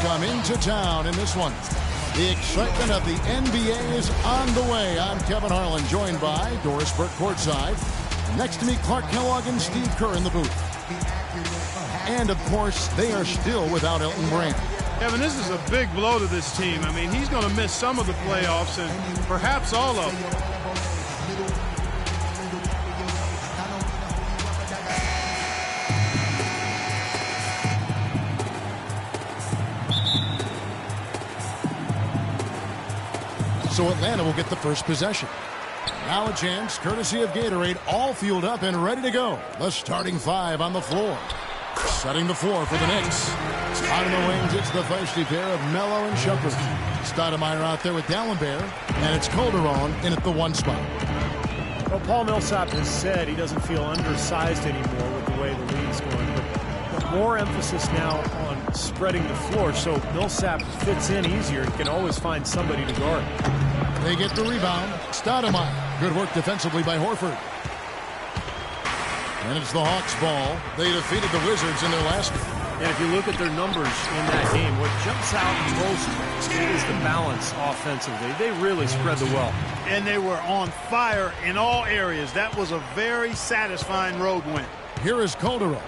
come into town in this one. The excitement of the NBA is on the way. I'm Kevin Harlan, joined by Doris Burke courtside. Next to me, Clark Kellogg and Steve Kerr in the booth. And, of course, they are still without Elton Brand. Kevin, this is a big blow to this team. I mean, he's going to miss some of the playoffs and perhaps all of them. So Atlanta will get the first possession. Now a chance, courtesy of Gatorade, all fueled up and ready to go. The starting five on the floor. Setting the floor for the Knicks. Out in the wings, it's the feisty pair of Melo and Shumpert. Stoudemire out there with Dalembert, and it's Calderon in at the one spot. Well, Paul Millsap has said he doesn't feel undersized anymore with the way the league's going, but more emphasis now on spreading the floor, so Millsap fits in easier. He can always find somebody to guard. They get the rebound. Stoudemire. Good work defensively by Horford. And it's the Hawks' ball. They defeated the Wizards in their last game. And if you look at their numbers in that game, what jumps out most is the balance offensively. They really spread the wealth. And they were on fire in all areas. That was a very satisfying road win. Here is Calderon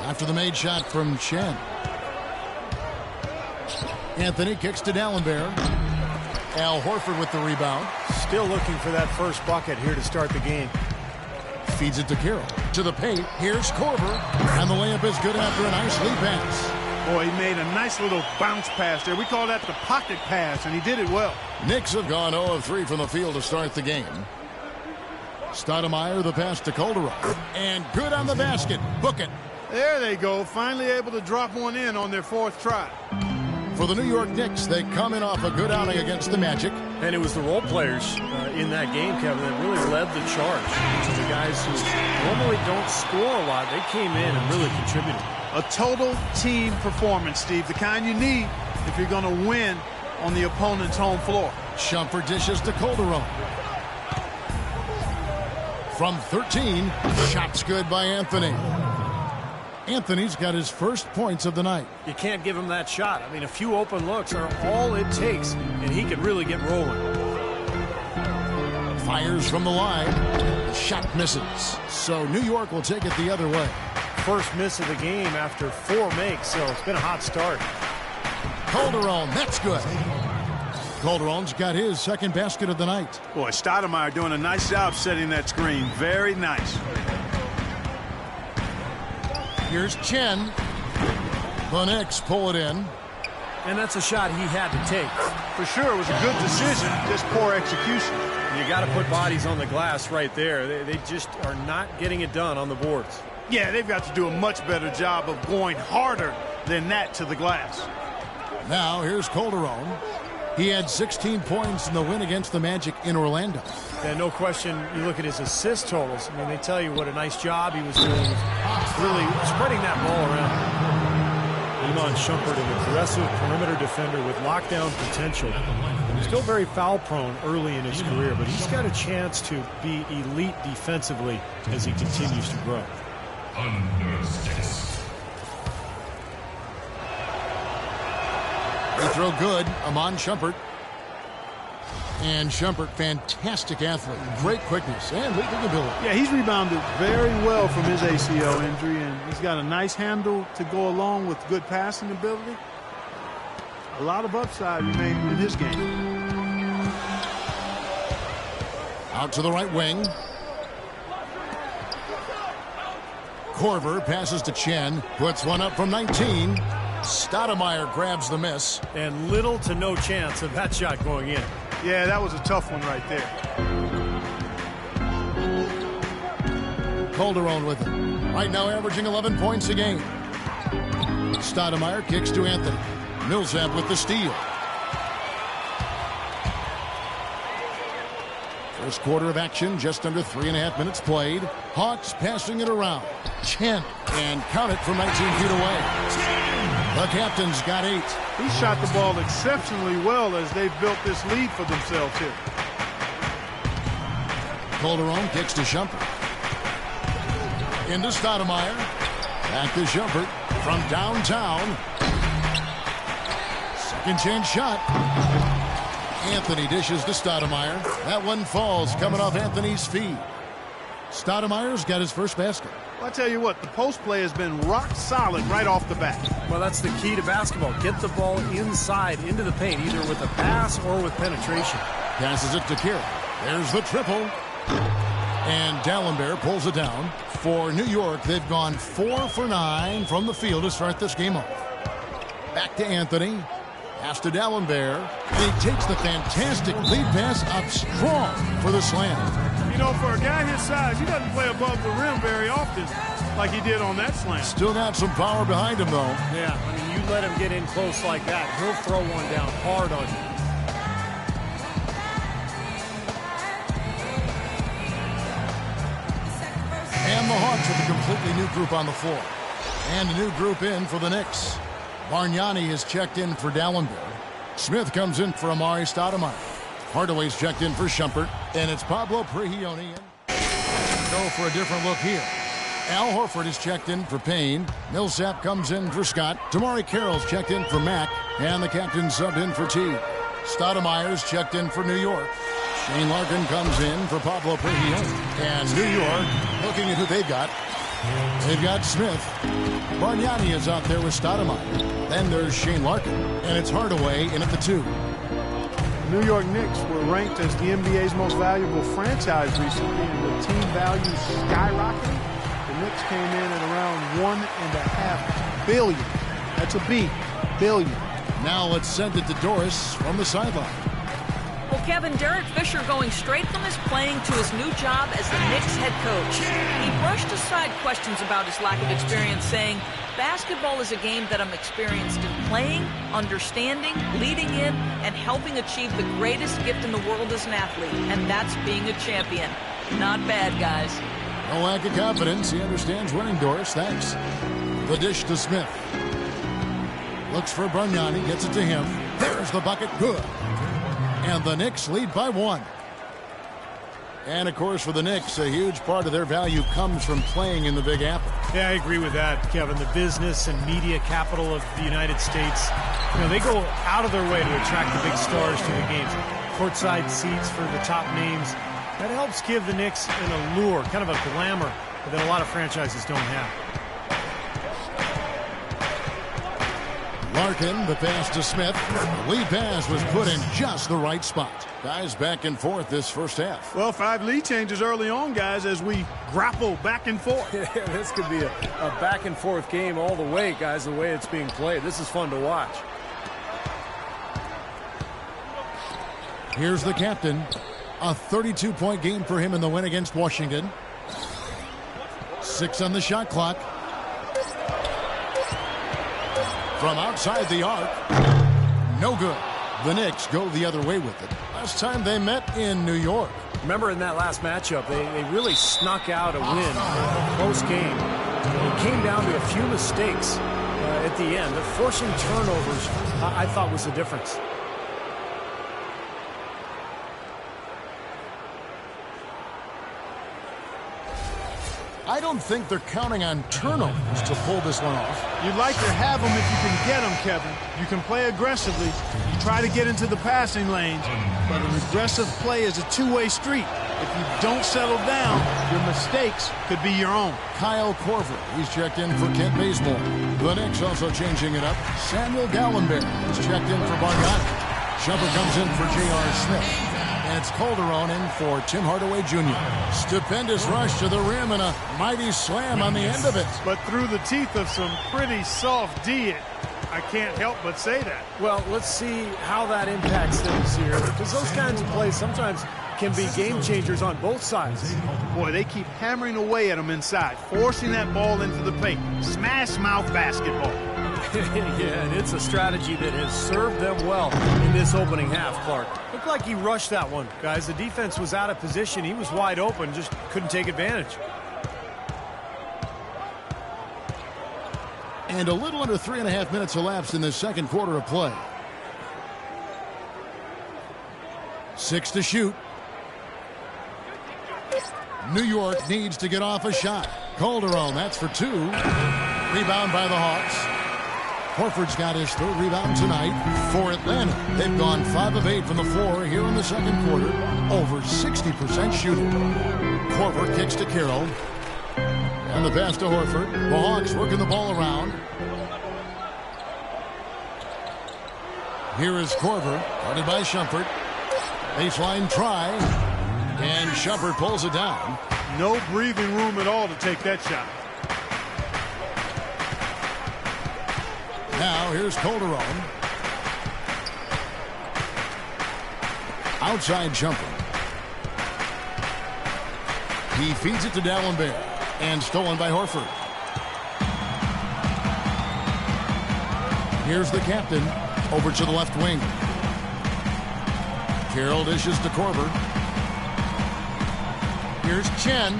after the made shot from Chen. Anthony kicks to Dalembert. Al Horford with the rebound. Still looking for that first bucket here to start the game. Feeds it to Carroll. To the paint. Here's Korver. And the layup is good after a nice lead pass. Boy, he made a nice little bounce pass there. We call that the pocket pass, and he did it well. Knicks have gone 0 of 3 from the field to start the game. Stoudemire, the pass to Calderon. And good on the basket. Book it. There they go. Finally able to drop one in on their fourth try. For the New York Knicks, they come in off a good outing against the Magic. And it was the role players in that game, Kevin, that really led the charge. The guys who normally don't score a lot, they came in and really contributed. A total team performance, Steve, the kind you need if you're going to win on the opponent's home floor. Shumpert dishes to Calderon. From 13, shots good by Anthony. Anthony's got his first points of the night. You can't give him that shot. I mean, a few open looks are all it takes, and he can really get rolling. Fires from the line. The shot misses. So New York will take it the other way. First miss of the game after 4 makes, so it's been a hot start. Calderon, that's good. Calderon's got his second basket of the night. Boy, Stoudemire doing a nice job setting that screen. Very nice. Here's Chen. The Knicks pull it in. And that's a shot he had to take. For sure, it was a good decision, just poor execution. You got to put bodies on the glass right there. They just are not getting it done on the boards. Yeah, they've got to do a much better job of going harder than that to the glass. Now here's Calderon. He had 16 points in the win against the Magic in Orlando. And no question, you look at his assist totals. I mean, they tell you what a nice job he was doing with really spreading that ball around. Iman Shumpert, an aggressive perimeter defender with lockdown potential. Still very foul prone early in his career, but he's got a chance to be elite defensively as he continues to grow. They throw good. Iman Shumpert. And Shumpert, fantastic athlete. Great quickness and leaping ability. Yeah, he's rebounded very well from his ACL injury, and he's got a nice handle to go along with good passing ability. A lot of upside remains in his game. Out to the right wing. Korver passes to Chen. Puts one up from 19. Stoudemire grabs the miss. And little to no chance of that shot going in. Yeah, that was a tough one right there. Calderon with it. Right now averaging 11 points a game. Stoudemire kicks to Anthony. Millsap with the steal. First quarter of action, just under 3.5 minutes played. Hawks passing it around. Chen, and count it from 19 feet away. The captain's got 8. He shot the ball exceptionally well as they've built this lead for themselves here. Calderon kicks to Shumpert. Into Stoudemire. Back to Shumpert from downtown. Second chance shot. Anthony dishes to Stoudemire. That one falls coming off Anthony's feet. Stoudemire's got his first basket. Well, I tell you what, the post play has been rock solid right off the bat. Well, that's the key to basketball. Get the ball inside into the paint, either with a pass or with penetration. Passes it to Kira. There's the triple. And Dalembert pulls it down. For New York, they've gone 4 for 9 from the field to start this game off. Back to Anthony. Pass to Dalembert. And he takes the fantastic lead pass up strong for the slam. You know, for a guy his size, he doesn't play above the rim very often like he did on that slam. Still got some power behind him, though. Yeah, I mean, you let him get in close like that, he'll throw one down hard on you. And the Hawks with a completely new group on the floor. And a new group in for the Knicks. Bargnani is checked in for Dalembert. Smith comes in for Amari Stoudemire. Hardaway's checked in for Shumpert. And it's Pablo Prigioni. Go for a different look here. Al Horford is checked in for Payne. Millsap comes in for Scott. Tamari Carroll's checked in for Mack. And the captain subbed in for T. Stoudemire's checked in for New York. Shane Larkin comes in for Pablo Prigioni. And New York, looking at who they've got. They've got Smith. Bargnani is out there with Stoudemire. Then there's Shane Larkin. And it's Hardaway in at the 2. The New York Knicks were ranked as the NBA's most valuable franchise recently, and the team value skyrocketed. The Knicks came in at around $1.5 billion. That's a B, billion. Now let's send it to Doris from the sideline. Well, Kevin, Derek Fisher going straight from his playing to his new job as the Knicks head coach. He brushed aside questions about his lack of experience, saying, basketball is a game that I'm experienced in playing, understanding, leading in, and helping achieve the greatest gift in the world as an athlete, and that's being a champion. Not bad, guys. No lack of confidence. He understands winning, Doris. Thanks. The dish to Smith. Looks for Bargnani, gets it to him. There's the bucket. Good. And the Knicks lead by 1. And, of course, for the Knicks, a huge part of their value comes from playing in the Big Apple. Yeah, I agree with that, Kevin. The business and media capital of the United States, you know, they go out of their way to attract the big stars to the games. Courtside seats for the top names. That helps give the Knicks an allure, kind of a glamour that a lot of franchises don't have. Larkin, the pass to Smith. The lead pass was put in just the right spot. Guys back and forth this first half. Well, 5 lead changes early on, guys, as we grapple back and forth. Yeah, this could be a back and forth game all the way, guys, the way it's being played. This is fun to watch. Here's the captain. A 32-point game for him in the win against Washington. 6 on the shot clock. From outside the arc. No good. The Knicks go the other way with it. Last time they met in New York. Remember in that last matchup, they really snuck out a win. A close game. It came down to a few mistakes at the end. The forcing turnovers, I thought, was the difference. I don't think they're counting on turnovers to pull this one off. You'd like to have them if you can get them, Kevin. You can play aggressively. You try to get into the passing lanes, but an aggressive play is a two-way street. If you don't settle down, your mistakes could be your own. Kyle Korver, he's checked in for Kent Bazemore. The Knicks also changing it up. Samuel Dalembert is checked in for Bargnani. Shumpert comes in for J.R. Smith. And it's Calderon in for Tim Hardaway Jr. Stupendous rush to the rim and a mighty slam on the end of it. But through the teeth of some pretty soft D, I can't help but say that. Well, let's see how that impacts things here, because those kinds of plays sometimes can be game changers on both sides. Boy, they keep hammering away at them inside, forcing that ball into the paint. Smash mouth basketball. Yeah, and it's a strategy that has served them well in this opening half, Clark. Looked like he rushed that one, guys. The defense was out of position. He was wide open, just couldn't take advantage. And a little under 3.5 minutes elapsed in the second quarter of play. 6 to shoot. New York needs to get off a shot. Calderon, that's for 2. Rebound by the Hawks. Horford's got his third rebound tonight. For Atlanta, they've gone 5 of 8 from the floor here in the second quarter. Over 60% shooting. Korver kicks to Carroll. And the pass to Horford. The Hawks working the ball around. Here is Korver, guarded by Shumpert. Baseline try. And Shumpert pulls it down. No breathing room at all to take that shot. Now here's Calderon. Outside Shumpert. He feeds it to Dalembert. And stolen by Horford. Here's the captain. Over to the left wing. Carroll dishes to Korver. Here's Chen.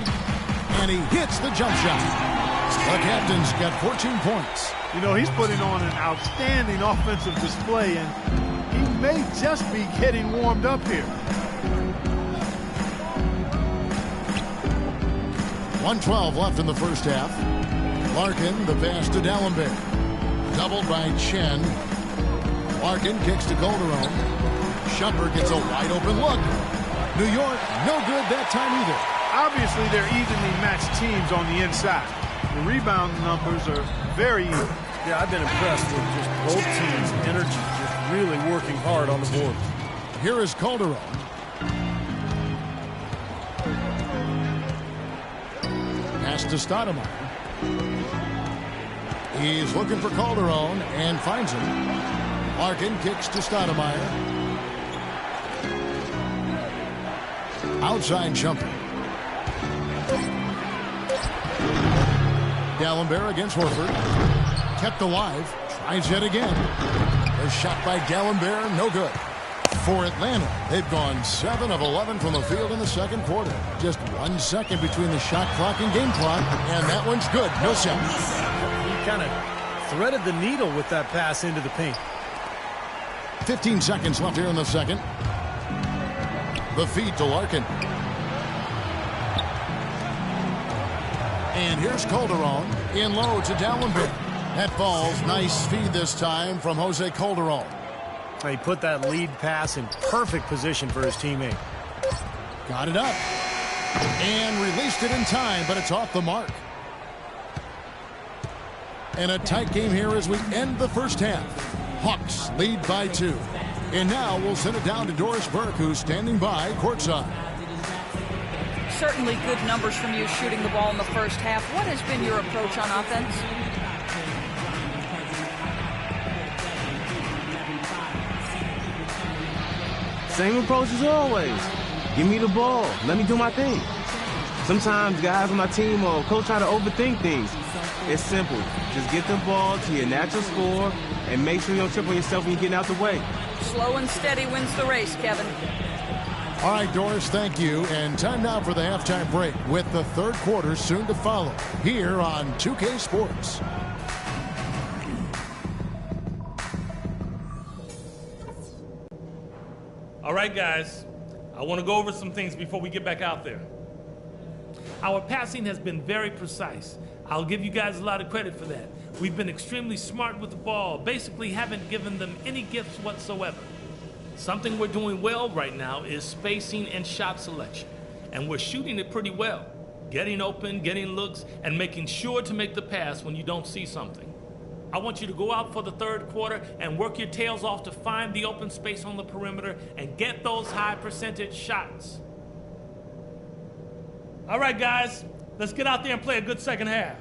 And he hits the jump shot. The captain's got 14 points. You know, he's putting on an outstanding offensive display, and he may just be getting warmed up here. 1:12 left in the first half. Larkin, the pass to Dalembert. Doubled by Chen. Larkin kicks to Calderon. Shumpert gets a wide open look. New York, no good that time either. Obviously, they're evenly matched teams on the inside. The rebound numbers are very even. Yeah, I've been impressed with just both teams' energy, just really working hard on the board. Here is Calderon. Pass to Stoudemire. He's looking for Calderon and finds him. Larkin kicks to Stoudemire. Outside Shumpert. Dalembert against Horford. Kept alive. Tries yet again. A shot by Dalembert. No good. For Atlanta, they've gone 7 of 11 from the field in the second quarter. Just 1 second between the shot clock and game clock. And that one's good. No shot. He kind of threaded the needle with that pass into the paint. 15 seconds left here in the second. The feed to Larkin. And here's Calderon. In low to Dalembert. That falls. Nice feed this time from Jose Calderon. He put that lead pass in perfect position for his teammate. Got it up. And released it in time, but it's off the mark. And a tight game here as we end the first half. Hawks lead by 2. And now we'll send it down to Doris Burke, who's standing by courtside. Certainly good numbers from you shooting the ball in the first half. What has been your approach on offense? Same approach as always. Give me the ball. Let me do my thing. Sometimes guys on my team or coach try to overthink things. It's simple. Just get the ball to your natural score and make sure you don't trip on yourself when you're getting out the way. Slow and steady wins the race, Kevin. All right, Doris, thank you. And time now for the halftime break with the third quarter soon to follow here on 2K Sports. All right, guys, I want to go over some things before we get back out there. Our passing has been very precise. I'll give you guys a lot of credit for that. We've been extremely smart with the ball, basically haven't given them any gifts whatsoever. Something we're doing well right now is spacing and shot selection, and we're shooting it pretty well. Getting open, getting looks, and making sure to make the pass when you don't see something. I want you to go out for the third quarter and work your tails off to find the open space on the perimeter and get those high percentage shots. All right, guys, let's get out there and play a good second half.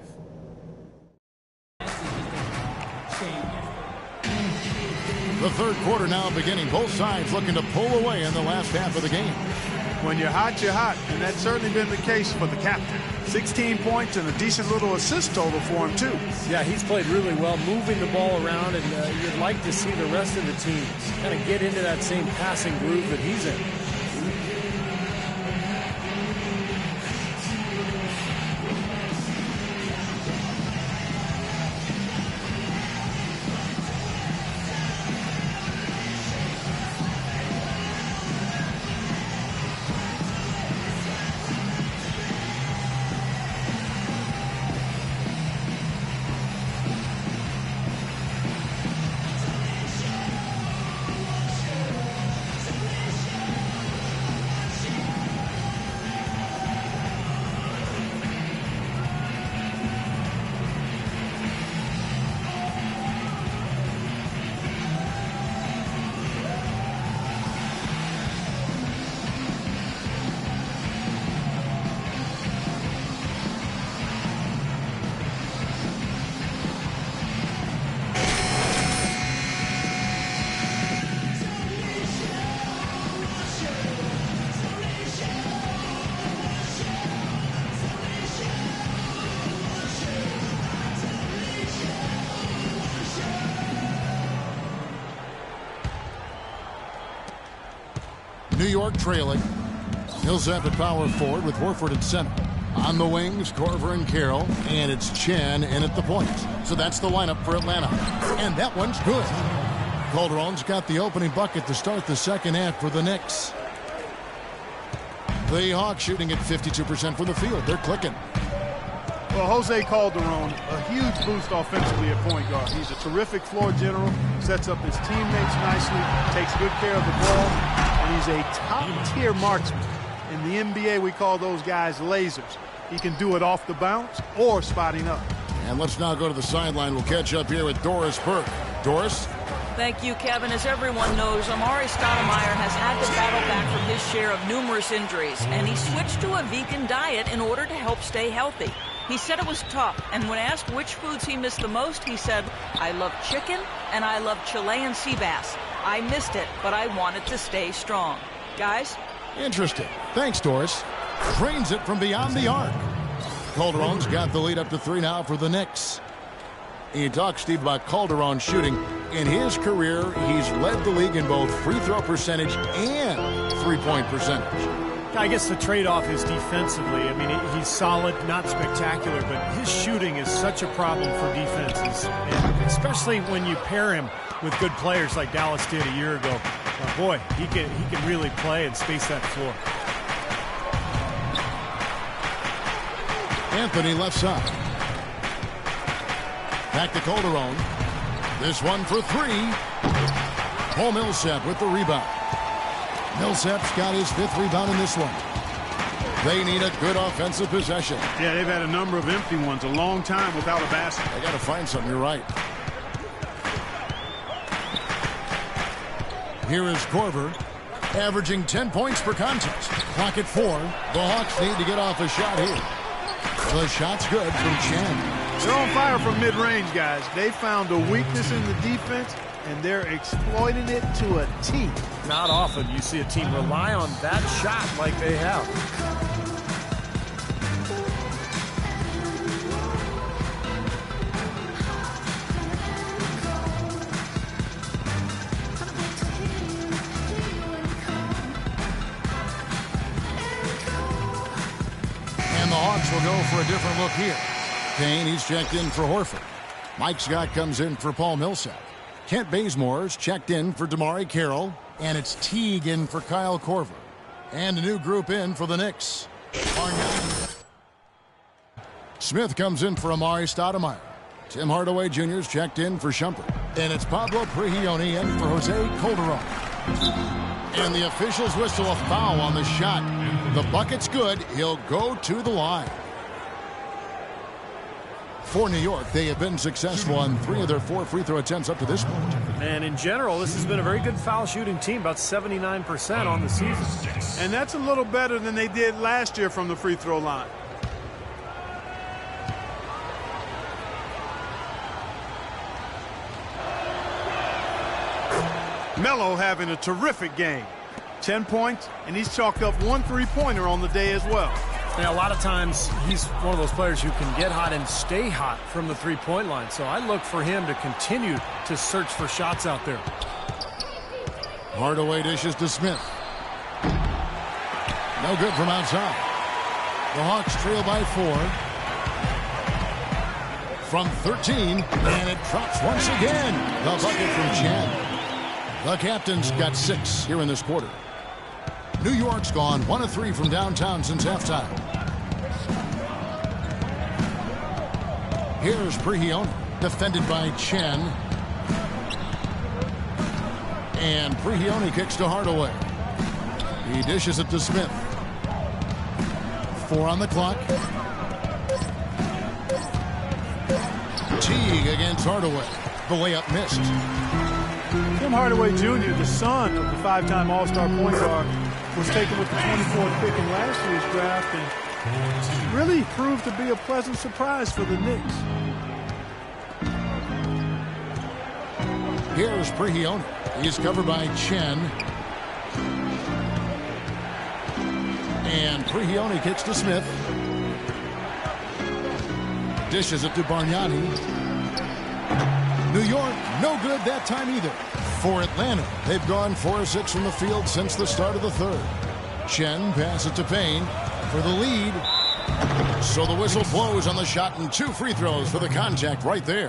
The third quarter now beginning. Both sides looking to pull away in the last half of the game. When you're hot, and that's certainly been the case for the captain. 16 points and a decent little assist total for him, too. Yeah, he's played really well, moving the ball around, and you'd like to see the rest of the team kind of get into that same passing groove that he's in. New York trailing. Millsap at power forward with Horford at center. On the wings, Korver and Carroll, and it's Chen in at the point. So that's the lineup for Atlanta. And that one's good. Calderon's got the opening bucket to start the second half for the Knicks. The Hawks shooting at 52% from the field. They're clicking. Well, Jose Calderon, a huge boost offensively at point guard. He's a terrific floor general, sets up his teammates nicely, takes good care of the ball, and he's a top-tier marksman. In the NBA, we call those guys lasers. He can do it off the bounce or spotting up. And let's now go to the sideline. We'll catch up here with Doris Burke. Doris? Thank you, Kevin. As everyone knows, Amari Stoudemire has had to battle back from his share of numerous injuries, and he switched to a vegan diet in order to help stay healthy. He said it was tough, and when asked which foods he missed the most, he said, "I love chicken and I love Chilean sea bass. I missed it, but I wanted to stay strong." Guys? Interesting. Thanks, Doris. Drains it from beyond the arc. Calderon's got the lead up to 3 now for the Knicks. You talk, Steve, about Calderon shooting. In his career, he's led the league in both free throw percentage and three-point percentage. I guess the trade-off is defensively. I mean, he's solid, not spectacular, but his shooting is such a problem for defenses, and especially when you pair him with good players like Dallas did a year ago. Boy, he can really play and space that floor. Anthony left side. Back to Calderon. This one for 3. Paul Millsap with the rebound. Millsap's got his 5th rebound in this one. They need a good offensive possession. Yeah, they've had a number of empty ones, a long time without a basket. They got to find something. You're right. Here is Korver, averaging 10 points per contest. Clock at 4. The Hawks need to get off a shot here. The shot's good from Chen. They're on fire from mid-range, guys. They found a weakness in the defense, and they're exploiting it to a T. Not often you see a team rely on that shot like they have. And the Hawks will go for a different look here. Payne, he's checked in for Horford. Mike Scott comes in for Paul Millsap. Kent Bazemore's checked in for Damari Carroll. And it's Teague in for Kyle Korver. And a new group in for the Knicks. Smith comes in for Amari Stoudemire. Tim Hardaway Jr.'s checked in for Shumpert. And it's Pablo Prigioni in for Jose Calderon. And the officials whistle a foul on the shot. The bucket's good. He'll go to the line. For New York, they have been successful on 3 of their 4 free throw attempts up to this point. And in general, this has been a very good foul shooting team, about 79% on the season. And that's a little better than they did last year from the free throw line. Melo having a terrific game. 10 points, and he's chalked up 1 3-pointer on the day as well. Now, a lot of times, he's one of those players who can get hot and stay hot from the three-point line. So I look for him to continue to search for shots out there. Hardaway dishes to Smith. No good from outside. The Hawks trail by 4. From 13, and it drops once again. The bucket from Chen. The captain's got 6 here in this quarter. New York's gone 1 of 3 from downtown since halftime. Here's Prigioni, defended by Chen. And Prigioni kicks to Hardaway. He dishes it to Smith. 4 on the clock. Teague against Hardaway. The layup missed. Tim Hardaway Jr., the son of the 5-time All-Star point guard, was taken with the 24th pick in last year's draft and really proved to be a pleasant surprise for the Knicks. Here's Prigioni. He's covered by Chen. And Prigioni kicks to Smith. Dishes it to Bargnani. New York, no good that time either. For Atlanta, they've gone 4-6 from the field since the start of the third. Chen passes to Payne for the lead. So the whistle blows on the shot and 2 free throws for the contact right there.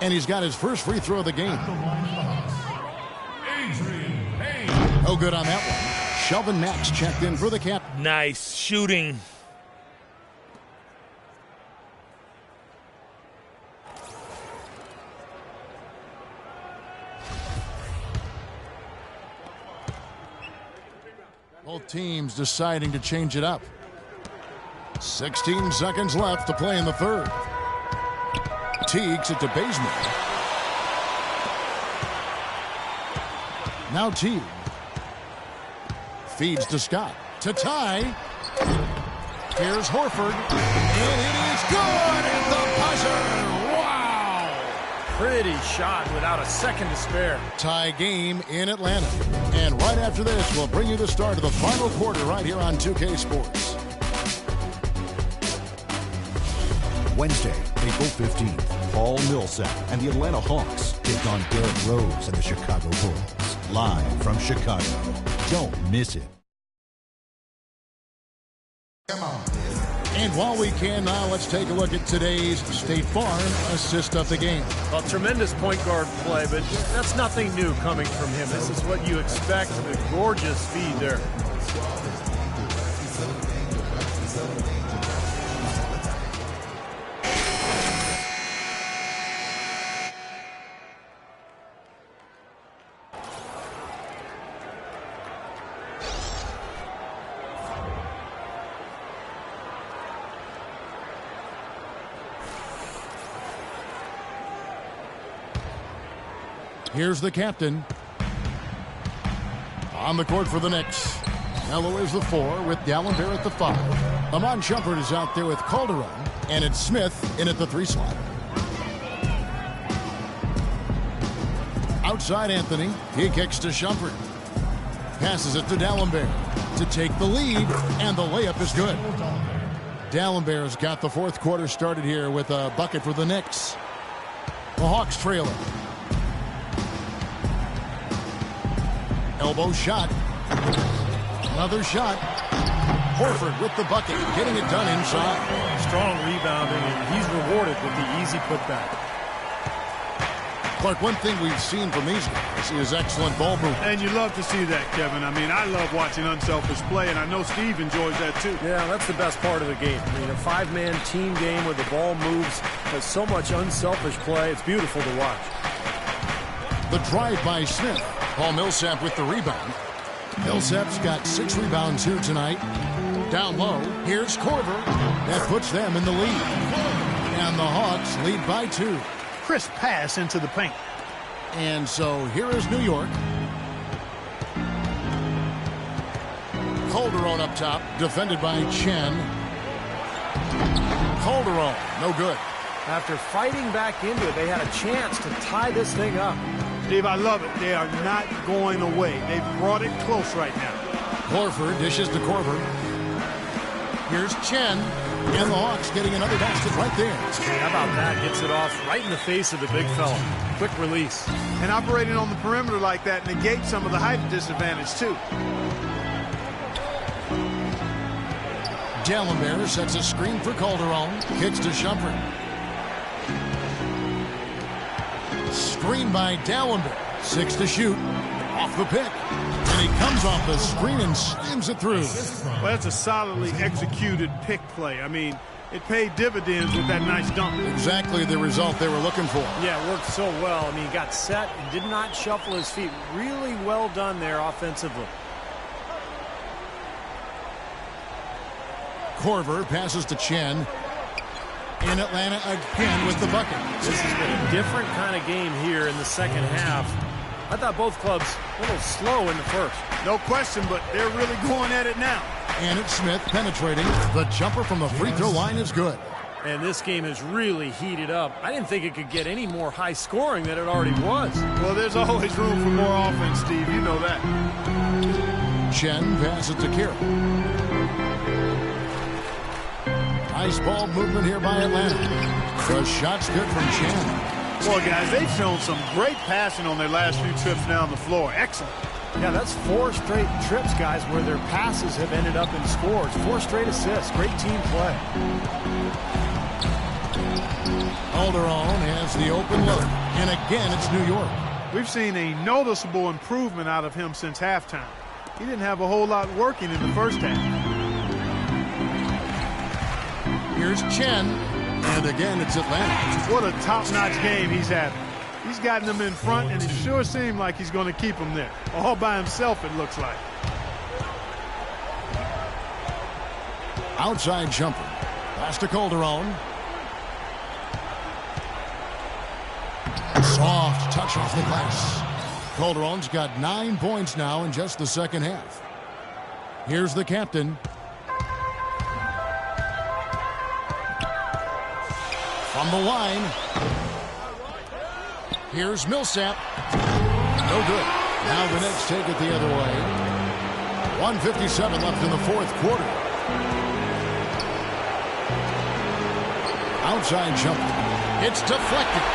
And he's got his first free throw of the game. No good on that one. Shelvin Max checked in for the cap. Nice shooting. Both teams deciding to change it up. 16 seconds left to play in the third. Teagues it to Bazemore. Now Teague. Feeds to Scott. To tie. Here's Horford. And it is good at the buzzer. Wow. Pretty shot without a second to spare. Tie game in Atlanta. And right after this, we'll bring you the start of the final quarter right here on 2K Sports. Wednesday, April 15th, Paul Millsap and the Atlanta Hawks take on Derrick Rose and the Chicago Bulls. Live from Chicago. Don't miss it. Come on. And while we can now, let's take a look at today's State Farm assist of the game. Well, tremendous point guard play, but that's nothing new coming from him. This is what you expect. A gorgeous feed there. Here's the captain. On the court for the Knicks. Mello is the 4 with Dallenberg at the 5. Iman Shumpert is out there with Calderon. And it's Smith in at the 3 slot. Outside Anthony. He kicks to Shumpert. Passes it to Dallenberg to take the lead. And the layup is good. Dallenberg's got the fourth quarter started here with a bucket for the Knicks. The Hawks trailing. Elbow shot. Another shot. Horford with the bucket, getting it done inside. Strong rebounding, and he's rewarded with the easy putback. Clark, one thing we've seen from these guys is excellent ball movement. And you love to see that, Kevin. I mean, I love watching unselfish play, and I know Steve enjoys that too. Yeah, that's the best part of the game. I mean, a 5-man team game where the ball moves, has so much unselfish play. It's beautiful to watch. The drive by Smith. Paul Millsap with the rebound. Millsap's got 6 rebounds here tonight. Down low, here's Korver. That puts them in the lead. And the Hawks lead by 2. Crisp pass into the paint. And so here is New York. Calderon up top, defended by Chen. Calderon, no good. After fighting back into it, they had a chance to tie this thing up. Steve, I love it. They are not going away. They've brought it close right now. Horford dishes to Korver. Here's Chen. And the Hawks getting another basket right there. How about that? Gets it off right in the face of the big fella. Quick release. And operating on the perimeter like that negates some of the height disadvantage, too. Dallenberg sets a screen for Calderon. Kicks to Shumpert. Screen by Dallenberg. 6 to shoot. Off the pick. And he comes off the screen and slams it through. Well, that's a solidly executed pick play. I mean, it paid dividends with that nice dunk. Exactly the result they were looking for. Yeah, it worked so well. I mean, he got set and did not shuffle his feet. Really well done there offensively. Korver passes to Chen. In Atlanta again with the bucket. This has been a different kind of game here in the second half. I thought both clubs a little slow in the first. No question, but they're really going at it now. And it's Smith penetrating. The jumper from the free throw line is good. And this game has really heated up. I didn't think it could get any more high scoring than it already was. Well, there's always room for more offense, Steve. You know that. Chen passes to Carroll. Nice ball movement here by Atlanta. The shot's good from Chen. Boy, guys, they've shown some great passing on their last few trips down the floor. Excellent. Yeah, that's 4 straight trips, guys, where their passes have ended up in scores. 4 straight assists. Great team play. Calderon has the open look. And again, it's New York. We've seen a noticeable improvement out of him since halftime. He didn't have a whole lot working in the first half. Here's Chen. And again, it's Atlanta. What a top-notch game he's having. He's gotten them in front, and it sure seemed like he's going to keep them there. All by himself, it looks like. Outside jumper. Pass to Calderon. Soft touch off the glass. Calderon's got 9 points now in just the second half. Here's the captain. From the line. Here's Millsap. No good. Now the Knicks take it the other way. 1:57 left in the fourth quarter. Outside jumper. It's deflected.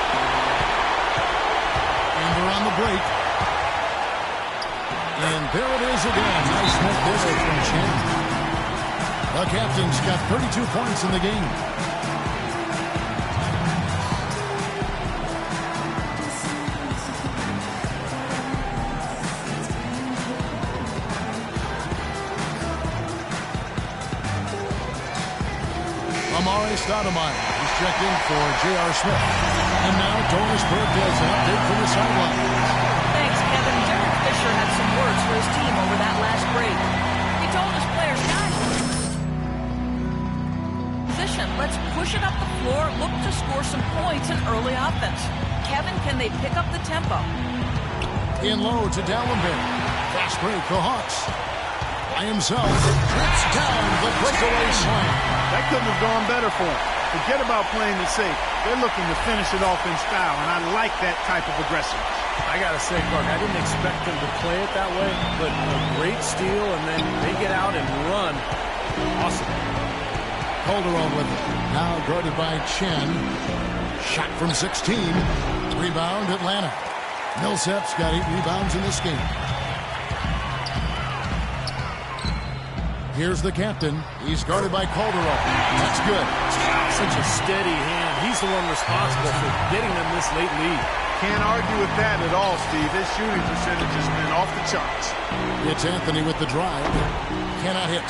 And they're on the break. And there it is again. Nice move there from Chen. The captain's got 32 points in the game. Amari Stoudemire is checked in for J.R. Smith. And now Doris Burke has an update from the sideline. Thanks, Kevin. Derek Fisher had some words for his team over that last break. He told his players, guys, position, let's push it up the floor, look to score some points in early offense. Kevin, can they pick up the tempo? In low to Dallenberg. Fast break, the Hawks. By himself, trips down the breakaway slam. That couldn't have gone better for him. Forget about playing it safe. They're looking to finish it off in style, and I like that type of aggressiveness. I got to say, Clark, I didn't expect them to play it that way, but a great steal, and then they get out and run. Awesome. Calderon with it. Now guarded by Chen. Shot from 16. Rebound, Atlanta. Millsap's got 8 rebounds in this game. Here's the captain. He's guarded by Calderon. That's good. Wow, such a steady hand. He's the one responsible for getting them this late lead. Can't argue with that at all, Steve. His shooting percentage has been off the charts. It's Anthony with the drive. Cannot hit.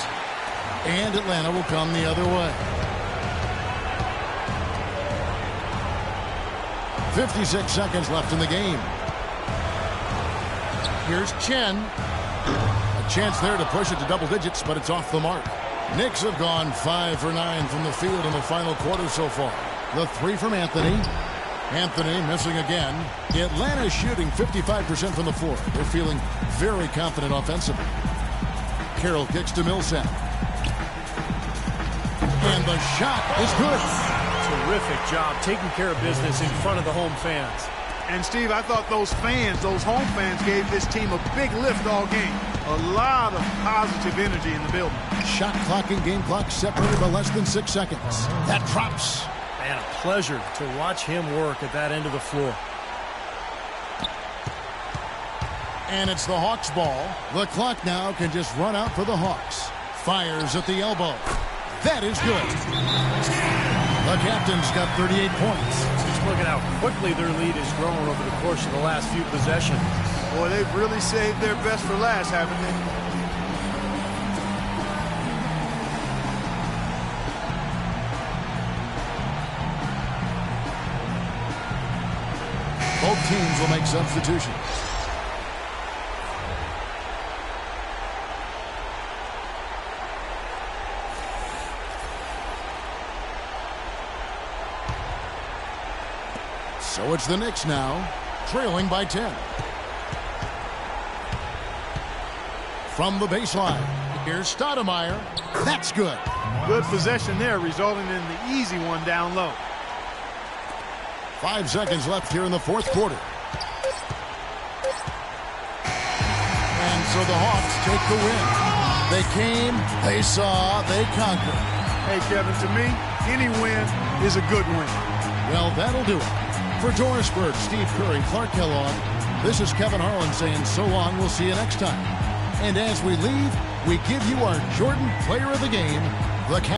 And Atlanta will come the other way. 56 seconds left in the game. Here's Chen. A chance there to push it to double digits, but it's off the mark. Knicks have gone 5 for 9 from the field in the final quarter so far. The 3 from Anthony. Anthony missing again. Atlanta shooting 55% from the floor. They're feeling very confident offensively. Carroll kicks to Millsap. And the shot is good. Terrific job taking care of business in front of the home fans. And, Steve, I thought those fans, those home fans, gave this team a big lift all game. A lot of positive energy in the building. Shot clock and game clock separated by less than 6 seconds. That drops. And a pleasure to watch him work at that end of the floor. And it's the Hawks ball. The clock now can just run out for the Hawks. Fires at the elbow. That is good. The captain's got 38 points. Just look at how quickly their lead has grown over the course of the last few possessions. Boy, they've really saved their best for last, haven't they? Both teams will make substitutions. So it's the Knicks now, trailing by 10. From the baseline, here's Stoudemire. That's good. Good possession there, resulting in the easy one down low. 5 seconds left here in the fourth quarter. And So the Hawks take the win. They came, they saw, they conquered. Hey, Kevin, to me, any win is a good win. Well, that'll do it. For Doris Burke, Steve Curry, Clark Kellogg, this is Kevin Harlan saying so long. We'll see you next time. And as we leave, we give you our Jordan Player of the Game, the